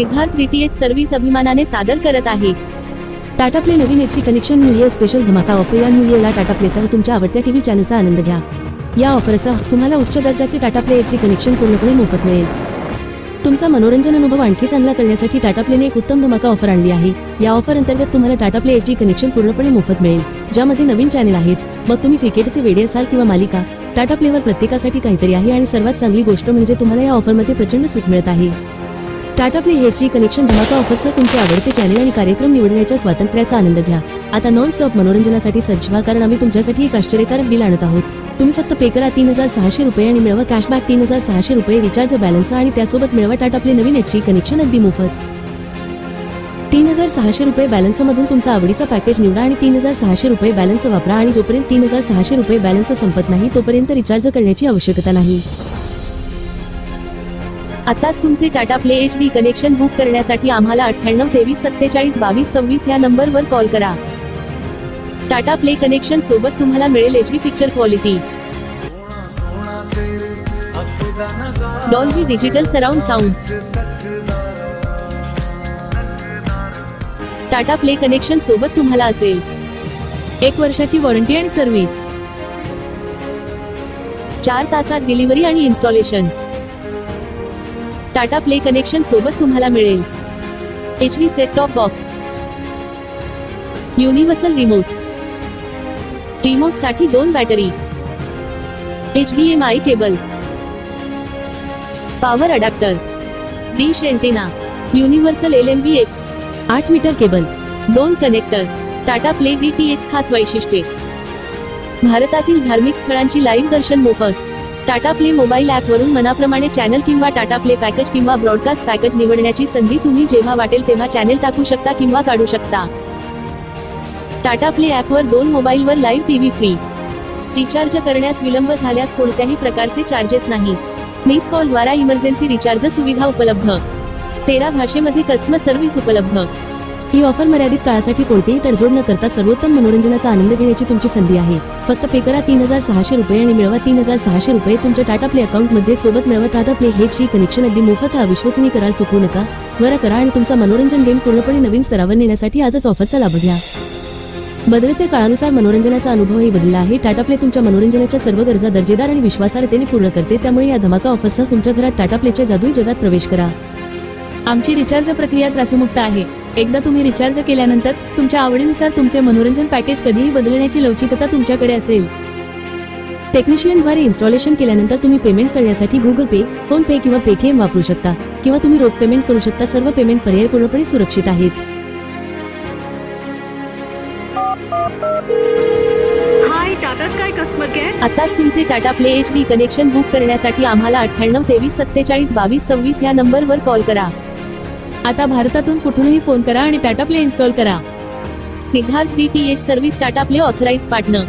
Siddharth DTH service अभिमानाने सादर करत आहे टाटा प्ले नवीन HD connection new year special धमाका ऑफर. या न्यू इयरला टाटा प्लेसह तुमच्या आवडत्या टीव्ही चॅनलचा आनंद घ्या. या ऑफरसह तुम्हाला उच्च दर्जाचे टाटा प्ले एचडी कनेक्शन पूर्णपणे मोफत मिळेल. तुमचा मनोरंजन अनुभव आणखी चांगला करण्यासाठी टाटा प्लेने एक उत्तम धमाका ऑफर आणली आहे. या ऑफर अंतर्गत तुम्हाला टाटा प्ले एचडी कनेक्शन पूर्णपणे मोफत मिळेल, ज्यामध्ये नवीन चॅनल आहेत. मग तुम्ही क्रिकेटचे वेडे असाल किंवा मालिका, टाटा प्लेवर प्रत्येकासाठी काहीतरी आहे. आणि सर्वात चांगली गोष्ट म्हणजे तुम्हाला या ऑफरमध्ये प्रचंड सूट मिळत आहे. टाटा प्ले एचडी कनेक्शन धमाका ऑफरसह तुमचे आवडते चॅनल आणि कार्यक्रम निवडण्याच्या स्वातंत्र्याचा आनंद घ्या. आता नॉन स्टॉप मनोरंजनासाठी सज्ज व्हा, कारण आम्ही तुमच्यासाठी एक आश्चर्यकारक डील आणत आहोत. तुम्ही फक्त पे करा 3600 रुपये आणि मिळवा कॅशबॅक 3600 रुपये रिचार्ज बॅलन्स आणि त्यासोबत मिळवा टाटा प्ले नवीन एचडी कनेक्शन अगदी मोफत. 3600 रुपये बॅलन्स मधून तुमचा आवडीचा पॅकेज निवडा आणि 3600 रुपये बॅलन्स वापरा. आणि जोपर्यंत 3600 रुपये बॅलन्स संपत नाही तोपर्यंत रिचार्ज करण्याची आवश्यकता नाही. आताच तुमचे Tata play HD connection book करण्यासाठी आम्हाला 98 23 47 22 26 या नंबरवर कॉल करा. टाटा प्ले कनेक्शन सोबत तुम्हाला मिळेल HD picture quality, Dolby digital surround sound. Tata play connection सोबत तुम्हाला असेल 1 वर्षाची वॉरंटी आणि सर्व्हिस, 4 तासात डिलिव्हरी आणि इन्स्टॉलेशन. टाटा प्ले कनेक्शन सोबत तुम्हाला मिळेल HD set top box, universal remote साठी 2 battery, HDMI cable, power adapter, dish antenna, universal LMBX, 8 metre cable, 2 connector. Tata Play DTH खास वैशिष्ट्ये: भारतातील धार्मिक स्थळांची लाईव्ह दर्शन मोफत. टाटा प्ले मोबाईल ऍप वरून मनाप्रमाणे चॅनल किंवा टाटा प्ले पॅकेज किंवा ब्रॉडकास्ट पॅकेज निवडण्याची संधी. तुम्ही जेव्हा वाटेल तेव्हा चॅनल टाकू शकता किंवा काढू शकता. टाटा प्ले ऍपवर 2 मोबाईलवर लाईव्ह टीव्ही फ्री. रिचार्ज करण्यास विलंब झाल्यास कोणत्याही प्रकारचे चार्जेस नाही. मिस कॉल द्वारा इमर्जन्सी रिचार्ज सुविधा उपलब्ध. 13 भाषेमध्ये कस्टमर सर्व्हिस उपलब्ध. ही ऑफर मर्यादित काळासाठी कोणतीही तडजोड न करता सर्वोत्तम मनोरंजनाचा आनंद घेण्याची तुमची संधी आहे. फक्त पे करा 3600 रुपये आणि मिळवा 3600 रुपये तुमच्या टाटा प्ले अकाउंट मध्ये. सोबत मिळवा टाटा प्ले एचडी कनेक्शन अगदी मोफत. हा विश्वसनीय करार चुकवू नका. त्वरा करा आणि तुमचा मनोरंजन गेम पूर्णपणे नवीन स्तरावर नेण्यासाठी आजच ऑफरचा लाभ घ्या. बदलत्या काळानुसार मनोरंजनाचा अनुभवही बदलला आहे. टाटा प्ले तुमच्या मनोरंजनाच्या सर्व गरजा दर्जेदार आणि विश्वासार्हतेने पूर्ण करते. त्यामुळे या धमाका ऑफरसह तुमच्या घरात टाटा प्लेच्या जादुई जगात प्रवेश करा. आमची रिचार्ज प्रक्रिया त्रासमुक्त आहे. एकदा तुम्ही रिचार्ज केल्यानंतर तुमच्या आवडीनुसार तुमचे मनोरंजन पॅकेज कधीही बदलण्याची लवचिकता तुमच्याकडे असेल. टेक्निशियनद्वारे इन्स्टॉलेशन केल्यानंतर तुम्ही पेमेंट करण्यासाठी गुगल पे, फोन पे किंवा पेटीएम वापरू शकता, किंवा तुम्ही रोख पेमेंट करू शकता. सर्व पेमेंट पर्याय पूर्णपणे सुरक्षित आहेत. हाय टाटा स्काय कस्टमर केअर. आताच तुमचे Tata play HD connection book करण्यासाठी आम्हाला 98 23 47 22 26 या नंबरवर कॉल करा. आता भारतातून कुठूनही फोन करा आणि टाटा प्ले इन्स्टॉल करा. Siddharth DTH service Tata play authorised partner.